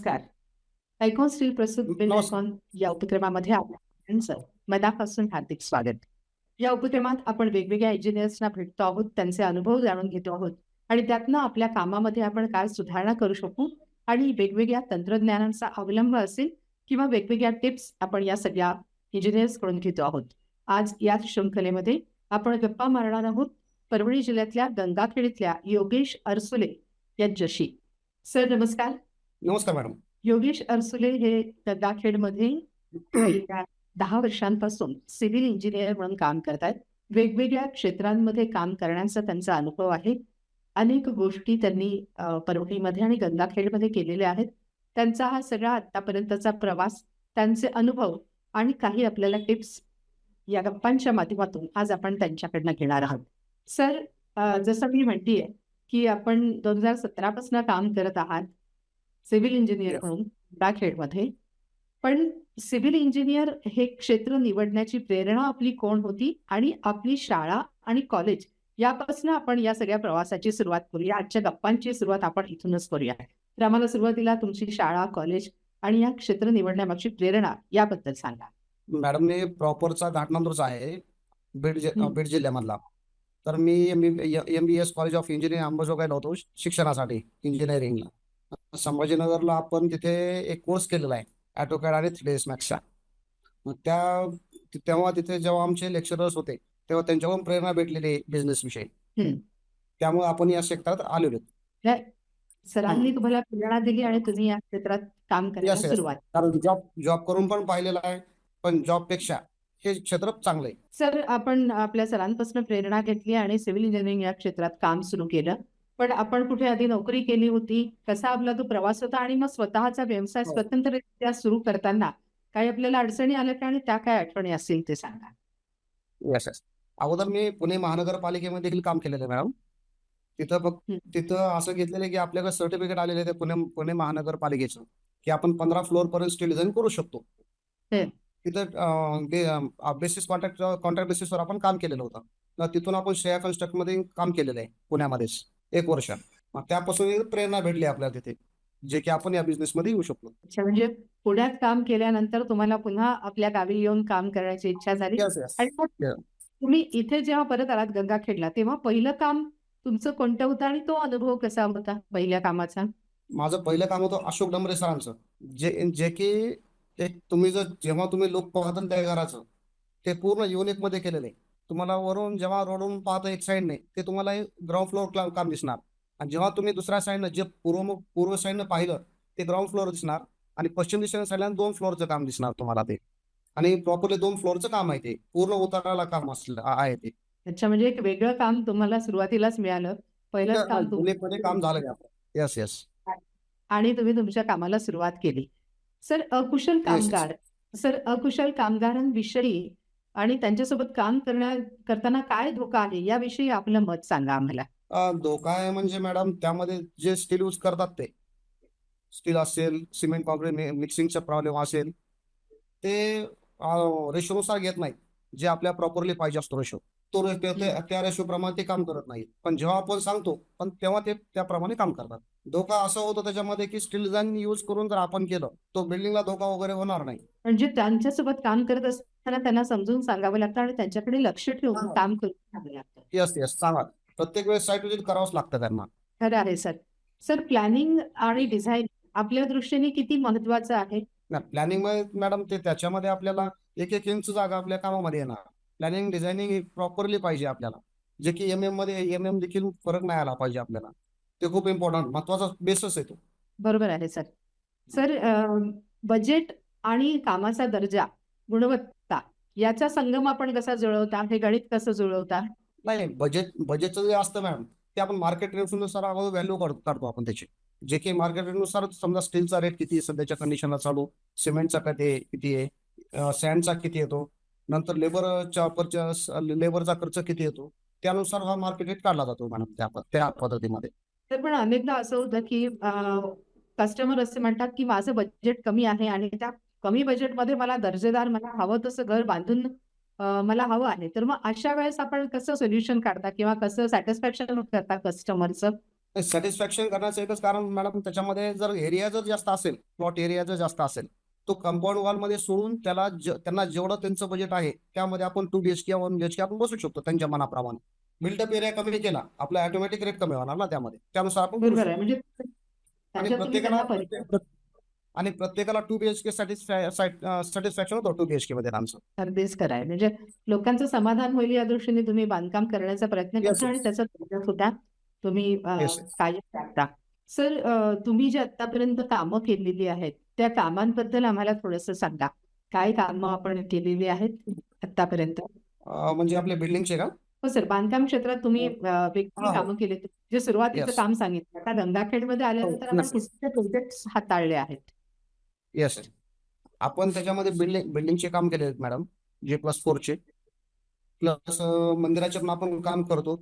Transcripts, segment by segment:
नमस्कार. Icon steel प्रस्तुत build नमस्कार. आयकॉन या उपक्रमामध्ये आपलं मनापासून हार्दिक स्वागत. या उपक्रमात आपण वेगवेगळ्या इंजिनियर्सना भेटतो आहोत, त्यांचे अनुभव जाणून घेतो आहोत आणि त्यातनं आपल्या कामामध्ये आपण काय सुधारणा करू शकू आणि वेगवेगळ्या तंत्रज्ञानाचा अवलंब असेल किंवा वेगवेगळ्या टिप्स आपण या सगळ्या इंजिनियर्सकडून घेतो आहोत. आज याच शृंखलेमध्ये आपण गप्पा मारणार आहोत परभणी जिल्ह्यातल्या गंगाखेड योगेश अरसुले यांच्याशी. सर नमस्कार. नमस्कार मॅडम. योगेश अरसुले हे गंगाखेडमध्ये गेल्या 10 वर्षांपासून सिव्हिल इंजिनियर म्हणून काम करतात. वेगवेगळ्या क्षेत्रांमध्ये काम करण्याचा त्यांचा अनुभव आहे. अनेक गोष्टी त्यांनी परभणीमध्ये आणि गंगाखेडमध्ये केलेल्या आहेत. त्यांचा हा सगळा आतापर्यंतचा प्रवास, त्यांचे अनुभव आणि काही आपल्याला टिप्स या गप्पांच्या माध्यमातून आज आपण त्यांच्याकडनं घेणार आहोत. सर, जसं मी म्हणतीये की आपण 2017 पासून काम करत आहात सिव्हिल इंजिनियर Yes. म्हणून गंगाखेडमध्ये. पण सिव्हिल इंजिनियर हे क्षेत्र निवडण्याची प्रेरणा आपली कोण होती आणि आपली शाळा आणि कॉलेज यापासून आपण या सगळ्या प्रवासाची सुरुवात करूया. आजच्या गप्पांची सुरुवात आपण इथूनच करूया. तर आम्हाला सुरुवातीला तुमची शाळा, कॉलेज आणि या क्षेत्र निवडण्यामागची प्रेरणा याबद्दल सांगा. मॅडम, मी प्रॉपरचा घाटनांदूरचा आहे, हं. बीड जिल्ह्यामधला. तर मी MBS कॉलेज ऑफ इंजिनिअरिंग अंबाजोगाईला होतो शिक्षणासाठी इंजिनिअरिंगला. संभाजीनगरला आपण तिथे एक कोर्स केलेला आहे ऑटोकॅड आणि 3ds मॅक्सचा. मग तेव्हा तिथे जेव्हा आमचे लेक्चरर्स होते तेव्हा त्यांच्याकडून प्रेरणा भेटलेली बिझनेस विषयी. हं. त्यामुळे आपण या क्षेत्रात आलेलो. सरांनी तुम्हाला प्रेरणा दिली आणि तुम्ही या क्षेत्रात काम करायला यस यस सुरुवात. कारण जॉब करून पण पाहिलेलं आहे, पण जॉबपेक्षा हे क्षेत्र चांगलं आहे. सर, आपण आपल्या सरांपासून प्रेरणा घेतली आणि सिव्हिल इंजिनिअरिंग या क्षेत्रात काम सुरू केलं. पण आपण कुठे आधी नोकरी केली होती? कसा आपला तो प्रवास होता आणि मग स्वतःचा व्यवसाय हो. स्वतंत्ररित्या सुरू करताना काही आपल्याला अडचणी आल्या का आणि त्या काय आठवणी असतील ते सांगा. यस यस अगोदर मी पुणे महानगरपालिकेमध्ये देखील काम केलेलं आहे मॅडम. हं. तिथं असं घेतलेलं आहे की आपल्याकडे सर्टिफिकेट आलेलं आहे पुणे महानगरपालिकेचं की आपण 15 फ्लोअर पर्यंत स्टील डिझाईन करू शकतो. हं. तिथं बेसिस कॉन्ट्रॅक्ट बेसिसवर आपण काम केलेलं होतं. तर तिथून आपण श्रेया कन्स्ट्रक्ट मध्ये काम केलेलं आहे पुण्यामध्येच 1 वर्ष. मग त्यापासून एक प्रेरणा भेटली आपल्याला तिथे, जे की आपण या बिझनेस मध्ये येऊ शकतो. अच्छा, म्हणजे पुण्यात काम केल्यानंतर तुम्हाला पुन्हा आपल्या गावी येऊन काम करण्याची इच्छा झाली यस यस आणि मग तुम्ही इथे जेव्हा परत आलात गंगाखेडला तेव्हा पहिलं काम तुमचं कोणतं होतं आणि तो अनुभव कसा होता पहिल्या कामाचा? माझं पहिलं काम होतं अशोक डंबरे सरांचं, जे की जेव्हा तुम्ही लोक पाहता त्या घराचं ते पूर्ण युनिक मध्ये केलेलं आहे. तुम्हाला वरून जेव्हा रोडवरून पाहता एक साईडने ते तुम्हाला ग्राउंड फ्लोअर काम दिसणार, आणि जेव्हा तुम्ही दुसऱ्या साईडनं जे पूर्व साईडनं पाहिलं ते ग्राउंड फ्लोअर दिसणार, आणि पश्चिम दिशेने साईडला 2 फ्लोअरचं काम दिसणार तुम्हाला ते. आणि प्रॉपरली 2 फ्लोअरचं काम आहे, ते पूर्ण उताराला काम आहे ते. अच्छा, म्हणजे एक वेगळं काम तुम्हाला सुरुवातीलाच मिळालं. पहिलंच काम युनिक मध्ये काम झालं आपलं. यस यस आणि तुम्ही तुमच्या कामाला सुरुवात केली. सर, अकुशल कामगारांविषयी आणि त्यांच्यासोबत काम करताना काय धोका आहे याविषयी आपलं मत सांगा आम्हाला. धोका आहे म्हणजे मॅडम, त्यामध्ये जे स्टील यूज करतात ते स्टील असेल, सिमेंट कॉन्क्रीट मिक्सिंगचा प्रॉब्लेम असेल, ते रेशोनुसार घेत नाहीत. जे आपल्या प्रॉपरली पाहिजे असतो रेशो, तो त्या रेशो प्रमाणे ते काम करत नाहीत. पण जेव्हा आपण सांगतो पण तेव्हा ते त्याप्रमाणे काम करतात. धोका असा होतो त्याच्यामध्ये की स्टील डिझाईन यूज करून जर आपण केलं तो बिल्डिंगला धोका वगैरे होणार नाही. म्हणजे त्यांच्यासोबत काम करत असताना त्यांना समजून सांगावं लागतं आणि त्यांच्याकडे लक्ष ठेवून काम करून लागतं. यस यस सांगा, प्रत्येक वेळेस साईट विजिट करावंच लागतं त्यांना. खरं आहे सर. सर, प्लॅनिंग आणि डिझाईन आपल्या दृष्टीने किती महत्वाचं आहे? प्लॅनिंग मध्ये मॅडम त्याच्यामध्ये आपल्याला एक इंच जागा आपल्या कामामध्ये येणार. प्लॅनिंग डिझायनिंग प्रॉपरली पाहिजे आपल्याला, जे की एमएम देखील फरक नाही आला पाहिजे आपल्याला. ते खूप इम्पॉर्टंट महत्वाचा बेसच आहे तो. बरोबर आहे सर. सर, बजेट आणि कामाचा दर्जा, गुणवत्ता याचा संगम आपण कसा जुळवता? हे गणित कसं जुळवता? नाही, बजेटचं जे असतं मॅडम ते आपण मार्केट रेटनुसार अगोदर व्हॅल्यू काढतो आपण त्याची, जे की मार्केट रेटनुसार समजा स्टीलचा रेट किती आहे सध्याच्या कंडिशनला चालू, सिमेंटचा किती आहे, सँडचा किती येतो, नंतर लेबरचा खर्च किती येतो, त्यानुसार हा मार्केट रेट काढला जातो मॅडम त्या पद्धतीमध्ये. तर पण अनेकदा असं होतं की कस्टमर असे म्हणतात की माझं बजेट कमी आहे आणि त्या कमी बजेटमध्ये मला दर्जेदार, मला हवं तसं घर बांधून मला हवं आहे. तर मग अशा वेळेस आपण कसं सोल्युशन काढता किंवा कसं सॅटिस्फॅक्शन करता कस्टमरचं? सॅटिस्फॅक्शन करण्याचं एकच कारण मॅडम, त्याच्यामध्ये जर एरिया जर जास्त असेल, प्लॉट एरिया जर जास्त असेल, तो कंपाऊंड वॉल मध्ये सोडून त्यांना जेवढं त्यांचं बजेट आहे त्यामध्ये आपण 2 BHK 1 BHK आपण बसू शकतो त्यांच्या मनाप्रमाणे. बिल्डअप एरिया कमी केला, आपला ऑटोमॅटिक रेट कमी होणार ना त्यामध्ये, त्यानुसार आपण करू बरोबर आहे. शकतो. म्हणजे आणि त्याच्यात तुम्ही प्रत्येकाला त्यांना पर्याय आणि प्रत्येकाला 2 BHK सॅटिस्फॅक्शन होतं 2 BHK मध्ये आमचं. अगदीच खरं आहे. म्हणजे लोकांचं समाधान होईल या दृष्टीने तुम्ही बांधकाम करण्याचा प्रयत्न येस करता आणि येस त्याचा दर्जा सुद्धा तुम्ही येस येस. कायम राखता. सर, तुम्ही जे आतापर्यंत कामं केलेली आहेत त्या कामांबद्दल आम्हाला थोडंसं सांगा. काय कामं आपण केलेली आहेत आतापर्यंत? म्हणजे आपले बिल्डिंगचे का? हो सर, बांधकाम क्षेत्रात तुम्ही वेगवेगळी हा हो. कामं केली. जे सुरुवातीचं येस काम सांगितलं, आता गंगाखेडमध्ये हो आल्यानंतर आपण नक्की. कुठले प्रोजेक्ट हाताळले आहेत? Yes yes. आपण त्याच्यामध्ये बिल्डिंगचे काम केले आहेत मॅडम, J+4 प्लस मंदिराचे पण आपण काम करतो,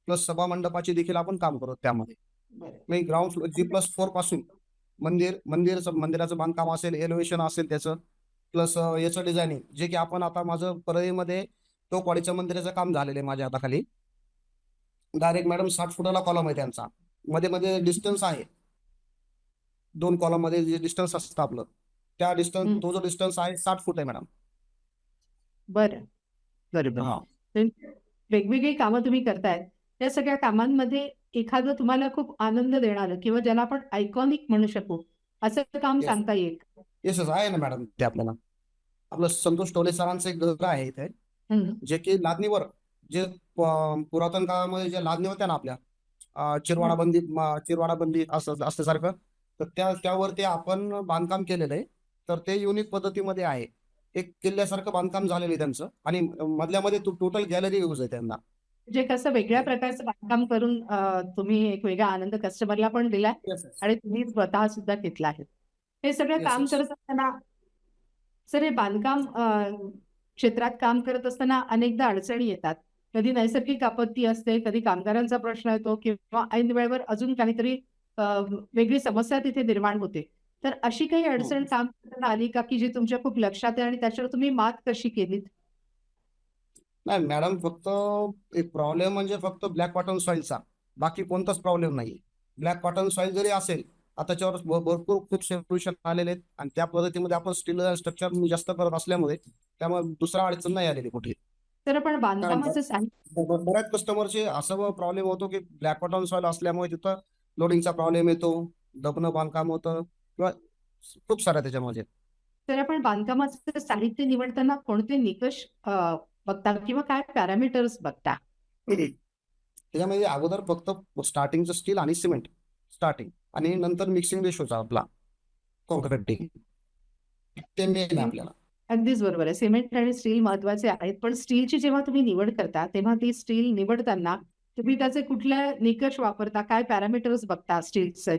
प्लस सभा मंडपाचे देखील आपण काम करतो त्यामध्ये. बरं. म्हणजे ग्राउंड फ्लोर G+4 पासून मंदिराचं बांधकाम असेल, एलिव्हेशन असेल त्याचं, प्लस याचं डिझायनिंग, जे की आपण आता माझं परळीमध्ये टोकवाडीच्या मंदिराचं काम झालेलं आहे माझ्या हाताखाली. डायरेक्ट मॅडम 60 फुटाला कॉलम आहे त्यांचा, मध्ये मध्ये डिस्टन्स आहे, 2 कॉलम मध्ये जे डिस्टन्स असतं आपलं, त्या डिस्टन्स, तो जो डिस्टन्स आहे 60 फूट आहे मॅडम. बरं, बरोबर. हा तर वेगवेगळी कामं तुम्ही करतायत. त्या सगळ्या कामांमध्ये एखादं तुम्हाला खूप आनंद देणारं किंवा ज्याला आपण आयकॉनिक म्हणू शकू असं काम येस सांगता येईल का? येस येस आहे ना मॅडम, ते आपल्याला आपलं संतोष टोले सरांचं एक घर आहे इथे, हम्म. जे की लादणीवर, जे पुरातन काळामध्ये ज्या लादणी होत्या ना आपल्या, चिरवाडा बंदी असं असल्यासारखं, तर त्यावरती आपण बांधकाम केलेलं आहे. तर ते युनिक पद्धतीमध्ये आहे, एक किल्ल्यासारखं बांधकाम झालेलं आहे त्यांचं, आणि मधल्यामध्ये टोटल गॅलरी यूज आहे त्यांना. म्हणजे कसं वेगळ्या प्रकारचं बांधकाम करून तुम्ही एक वेगळा आनंद कस्टमरला पण दिलाय येस येस आणि तुम्ही स्वतः सुद्धा घेतला आहे. हे सगळं येस काम येस. करत असताना सर, हे बांधकाम क्षेत्रात काम करत असताना अनेकदा अडचणी येतात. कधी नैसर्गिक आपत्ती असते, कधी कामगारांचा प्रश्न येतो किंवा ऐन वेळेवर अजून काहीतरी अ, वेगळी समस्या तिथे निर्माण होते. तर अशी काही अडचण काम करताना आली का की जी तुमच्या खूप लक्षात आहे आणि त्याच्यावर तुम्ही मात कशी केलीत? नाही मॅडम, फक्त एक प्रॉब्लेम म्हणजे फक्त ब्लॅक कॉटन सॉईलचा, बाकी कोणताच प्रॉब्लेम नाही. ब्लॅक कॉटन सॉईल जरी असेल, आता त्याच्यावर भरपूर खूप सोल्युशन आलेले आहेत, आणि त्या पद्धतीमध्ये आपण स्टील स्ट्रक्चर जास्त करत असल्यामुळे त्यामुळे दुसरा अडचण नाही आलेली कुठे. तर आपण कारण बांधकामाचं साहित्य बऱ्याच कस्टमरचे असं प्रॉब्लेम होतो की ब्लॅक कॉटन सॉईल असल्यामुळे तिथं लोडिंगचा प्रॉब्लेम येतो, दबणं बांधकाम होतं, किंवा खूप साऱ्या त्याच्यामध्ये. तर आपण बांधकामाचं साहित्य निवडताना कोणते निकष बघता किंवा काय पॅरामीटर्स बघता? त्याच्यामध्ये अगोदर फक्त स्टार्टिंगचं स्टील आणि सिमेंट स्टार्टिंग, आणि नंतर मिक्सिंग रेशोचा आपला कॉन्क्रीटिंग, ते मेन आहे आपल्याला. अगदीच बरोबर आहे. सिमेंट आणि स्टील महत्वाचे आहेत. पण स्टीलची जेव्हा तुम्ही निवड करता, तेव्हा ती स्टील निवडताना तुम्ही त्याचे कुठले निकष वापरता? काय पॅरामीटर्स बघता स्टीलचे?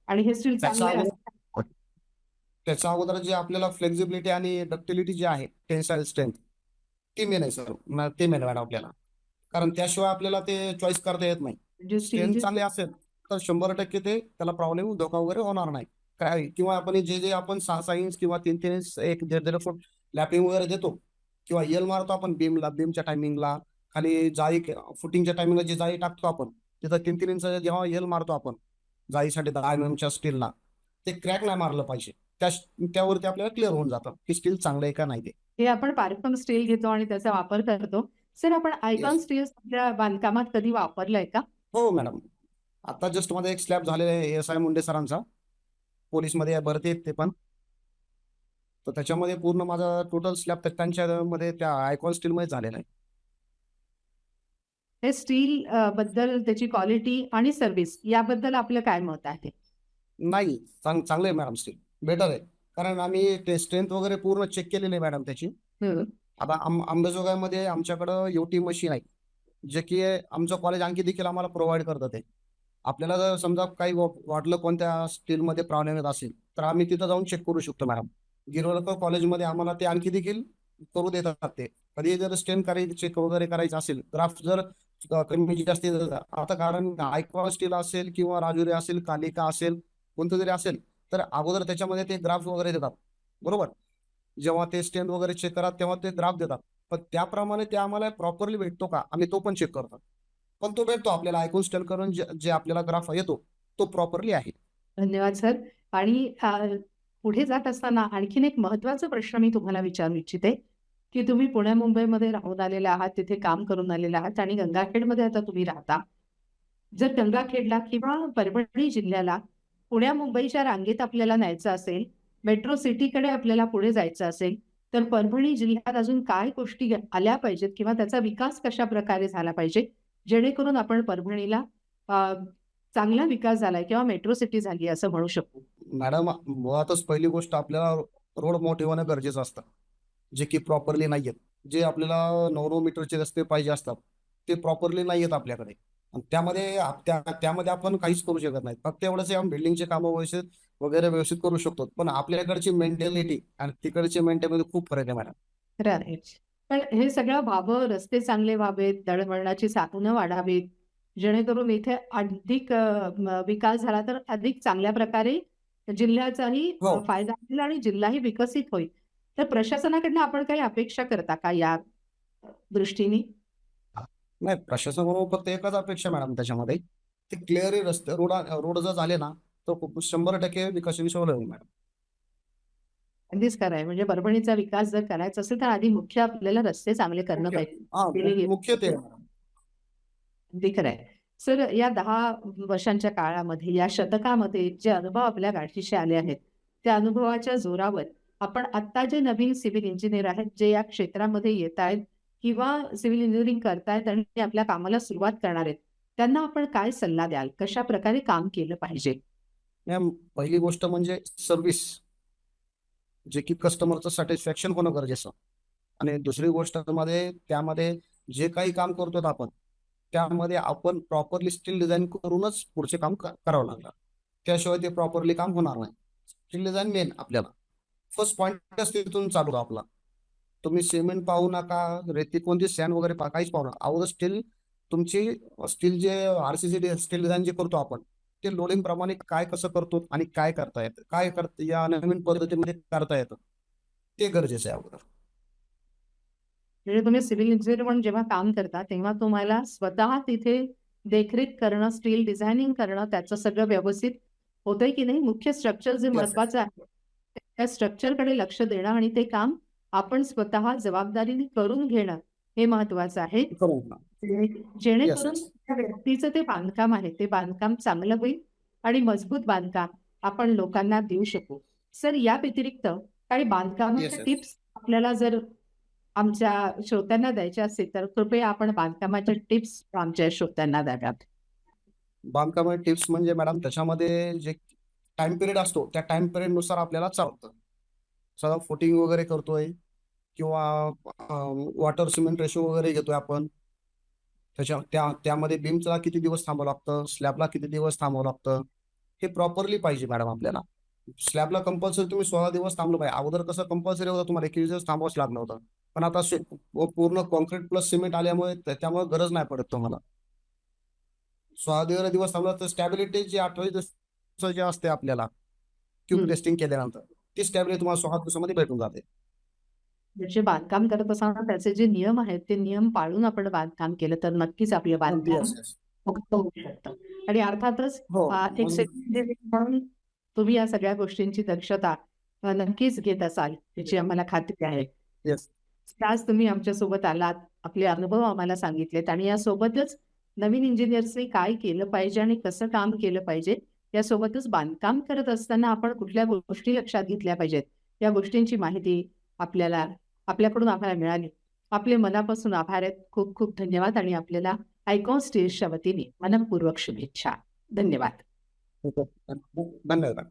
आणि हे स्टील त्याच्या चांगले अगोदर असतं. त्याच्या अगोदर जे आपल्याला फ्लेक्झिबिलिटी आणि डक्टिलिटी जी आहे, टेन्साईल स्ट्रेंथ, ती मेन आहे सर, ते मेन मॅडम आपल्याला, कारण त्याशिवाय आपल्याला ते चॉईस करता येत नाही. म्हणजे स्ट्रेंथ स्टीलची चांगली असेल तर 100% ते त्याला प्रॉब्लेम, धोका वगैरे होणार नाही काय. किंवा आपण जे आपण 6-6 इंच किंवा 3-3 इंच, 1-1.5 फूट लॅपिंग वगैरे देतो, किंवा यल मारतो आपण बीमच्या टायमिंगला, खाली जाळी फुटिंगच्या टायमिंगला जी जाळी टाकतो आपण, तिथं 3-3 इंच जेव्हा यल मारतो आपण जाळीसाठी 10 mm स्टीलला, ते क्रॅक नाही मारलं पाहिजे. त्या त्यावरती आपल्याला क्लिअर होऊन जातं की स्टील चांगलं आहे का नाही ते. हे आपण पारखून स्टील घेतो आणि त्याचा वापर करतो. सर, आपण आयकॉन येस स्टील आपल्या बांधकामात कधी वापरलंय का? हो मॅडम. आता जस्ट मध्ये एक स्लॅब झालेला आहे SI मुंडे सरांचा, पोलीसमध्ये भरती आहेत ते पण. तर त्याच्यामध्ये पूर्ण माझा टोटल स्लॅब त्यांच्या मध्ये त्या आयकॉन स्टील मध्ये झालेला आहे. हे स्टील बद्दल त्याची क्वालिटी आणि सर्व्हिस याबद्दल आपलं काय मत आहे? नाही, चांगलं आहे मॅडम, स्टील बेटर आहे, कारण आम्ही स्ट्रेंथ वगैरे पूर्ण चेक केलेली आहे मॅडम त्याची. हम्म. आता अंबेजोगाईमध्ये आमच्याकडं UT मशीन आहे, जे की आमचं कॉलेज आणखी देखील आम्हाला प्रोव्हाइड करतं. ते आपल्याला जर समजा काही वाटलं कोणत्या स्टीलमध्ये प्रॉब्लेम येत असेल, तर आम्ही तिथं जाऊन चेक करू शकतो मॅडम. गिरोलकर कॉलेजमध्ये आम्हाला ते आणखी देखील करू देतात. ते कधी जर स्ट्रेन करायची, चेक वगैरे करायचं असेल, ग्राफ जर कमी जास्त आता, कारण आयकॉन स्टील असेल किंवा राजुरी असेल, कालिका असेल, कोणतं जरी असेल, तर अगोदर त्याच्यामध्ये ते ग्राफ वगैरे देतात, बरोबर. जेव्हा ते स्ट्रेंथ वगैरे चेक करतात तेव्हा ते ग्राफ देतात, पण त्याप्रमाणे ते आम्हाला प्रॉपरली भेटतो का, आम्ही तो पण चेक करतो. पण तो भेटतो आपल्याला ऐकून स्टल करून जे जे आपल्याला ग्राफ येतो तो प्रॉपरली आहे. धन्यवाद सर. आणि पुढे जात असताना आणखीन एक महत्त्वाचा प्रश्न मी तुम्हाला विचारू इच्छिते, की तुम्ही पुण्या-मुंबईमध्ये राहून आलेले आहात, तिथे काम करून आलेले आहात आणि गंगाखेडमध्ये आता तुम्ही राहता. जर गंगाखेडला किंवा परभणी जिल्ह्याला पुण्या-मुंबईच्या रांगेत आपल्याला न्यायचं असेल, मेट्रो सिटीकडे आपल्याला पुढे जायचं असेल, तर परभणी जिल्ह्यात अजून काय गोष्टी आल्या पाहिजेत किंवा त्याचा विकास कशाप्रकारे झाला पाहिजे, जेणेकरून आपण परभणीला चांगला विकास झालाय किंवा मेट्रो सिटी झाली असं म्हणू शकू? मॅडम, मुळातच पहिली गोष्ट आपल्याला रोड मोठे होणं गरजेचं असतं, जे की प्रॉपरली नाही आहेत. जे आपल्याला 9 मीटरचे रस्ते पाहिजे असतात ते प्रॉपरली नाही आहेत आपल्याकडे. आणि त्यामध्ये आपण काहीच करू शकत नाही. फक्त एवढंच आपण बिल्डिंगचे कामं व्यवस्थित वगैरे व्यवस्थित करू शकतो, पण आपल्याकडची मेंटॅलिटी आणि तिकडची मेंटॅलिटी खूप फरक आहे मॅडम. राईट. पण हे सगळं व्हावं, रस्ते चांगले व्हावेत, दळणवळणाची साधनं वाढावीत, जेणेकरून इथे अधिक विकास झाला तर अधिक चांगल्या प्रकारे जिल्ह्याचाही हो. फायदा होईल आणि जिल्हाही विकसित होईल. तर प्रशासनाकडनं आपण काही अपेक्षा करता का या दृष्टीने? नाही, प्रशासनाकडून फक्त एकच अपेक्षा मॅडम त्याच्यामध्ये, ते क्लिअरली रस्ते रोड जर झाले ना तर 100% विकसनशील होईल मॅडम. अगदीच खरं आहे. म्हणजे परभणीचा विकास जर करायचा असेल तर आधी मुख्य आपल्याला रस्ते चांगले करणं मुख्य पाहिजे. मुख्य ते आहे मॅडम. अगदी खरं आहे. सर, या 10 वर्षांच्या काळामध्ये, या शतकामध्ये जे अनुभव आपल्या गाठीशी आले आहेत, त्या अनुभवाच्या जोरावर आपण आत्ता जे नवीन सिव्हिल इंजिनियर आहेत, जे या क्षेत्रामध्ये येत आहेत किंवा सिव्हिल इंजिनिअरिंग करतायत आणि आपल्या कामाला सुरुवात करणार आहेत, त्यांना आपण काय सल्ला द्याल? कशाप्रकारे काम केलं पाहिजे? मॅम, पहिली गोष्ट म्हणजे सर्व्हिस, जे की कस्टमरचं सॅटिस्फॅक्शन होणं गरजेचं. आणि दुसरी गोष्ट त्यामध्ये जे काही काम करतो आपण त्यामध्ये आपण प्रॉपरली स्टील डिझाईन करूनच पुढचे काम करावं लागणार. त्याशिवाय ते प्रॉपरली काम होणार नाही. स्टील डिझाईन मेन आपल्याला फर्स्ट पॉईंटच तिथून चालू आपला. तुम्ही सिमेंट पाहू नका, रेती कोणती सॅन वगैरे काहीच पाहू नका. अगोदर तुमची स्टील जे आरसीसी स्टील डिझाईन जे करतो आपण ते लोडिंग प्रमाणे काय कसं करतो आणि काय करता येतं, या नवीन पद्धतीमध्ये करता येतं ते गरजेचं आहे अगोदर. म्हणजे तुम्ही सिव्हिल इंजिनियर म्हणून जेव्हा काम करता तेव्हा तुम्हाला स्वतः तिथे देखरेख करणं, स्टील डिझायनिंग करणं, त्याचं सगळं व्यवस्थित होतंय की नाही, मुख्य स्ट्रक्चर जे Yes, yes. महत्वाचं आहे त्या स्ट्रक्चरकडे लक्ष देणं आणि ते काम आपण स्वतः जबाबदारीने करून घेणं हे महत्वाचं आहे. करू ना. जेणेकरून yes. त्या व्यक्तीचं ते बांधकाम आहे ते बांधकाम चांगलं होईल आणि मजबूत बांधकाम आपण लोकांना देऊ शकू. सर, या व्यतिरिक्त काही बांधकामाच्या yes. टिप्स आपल्याला जर आमच्या श्रोत्यांना द्यायच्या असतील तर कृपया आपण बांधकामाच्या टिप्स आमच्या श्रोत्यांना द्याव्यात. बांधकामाचे टिप्स म्हणजे मॅडम त्याच्यामध्ये जे टाइम पिरियड असतो त्या टाइम पिरियड नुसार आपल्याला चालतं. सगळं फुटिंग वगैरे करतोय किंवा वॉटर सिमेंट रेशो वगैरे घेतोय आपण, त्यामध्ये बीमला किती दिवस थांबावं लागतं, स्लॅबला किती दिवस थांबावं लागतं, हे प्रॉपरली पाहिजे मॅडम आपल्याला. स्लॅबला कंपल्सरी तुम्ही 16 दिवस थांबलं पाहिजे. अगोदर कसं कंपल्सरी होतं, तुम्हाला 21 दिवस थांबावंच लागलं होतं. पण आता पूर्ण कॉन्क्रीट प्लस सिमेंट आल्यामुळे त्यामुळे गरज नाही पडत तुम्हाला. 16 दिवस थांबला तर स्टॅबिलिटी जी 28 दिवस जे असते आपल्याला क्यूब टेस्टिंग केल्यानंतर ती स्टॅबिलिटी तुम्हाला 16 दिवसामध्ये भेटून जाते. म्हणजे बांधकाम करत असताना त्याचे जे नियम आहेत ते नियम पाळून आपण बांधकाम केलं तर नक्कीच आपलं बांधकाम Yes. मुक्त होऊ शकतं. आणि अर्थातच हो. एक सेक्रेटरी म्हणून तुम्ही या सगळ्या गोष्टींची दक्षता नक्कीच घेत असाल याची आम्हाला खात्री आहे. येस. आज तुम्ही आमच्यासोबत आलात, आपले अनुभव आम्हाला सांगितलेत आणि यासोबतच नवीन इंजिनियर्सनी काय केलं पाहिजे आणि कसं काम केलं पाहिजे, यासोबतच बांधकाम करत असताना आपण कुठल्या गोष्टी लक्षात घेतल्या पाहिजेत, या गोष्टींची माहिती आपल्याकडून आम्हाला मिळाली. आपले मनापासून आभार आहेत. खूप खूप धन्यवाद आणि आपल्याला आयकॉन स्टेजच्या वतीने मनःपूर्वक शुभेच्छा. धन्यवाद. धन्यवाद.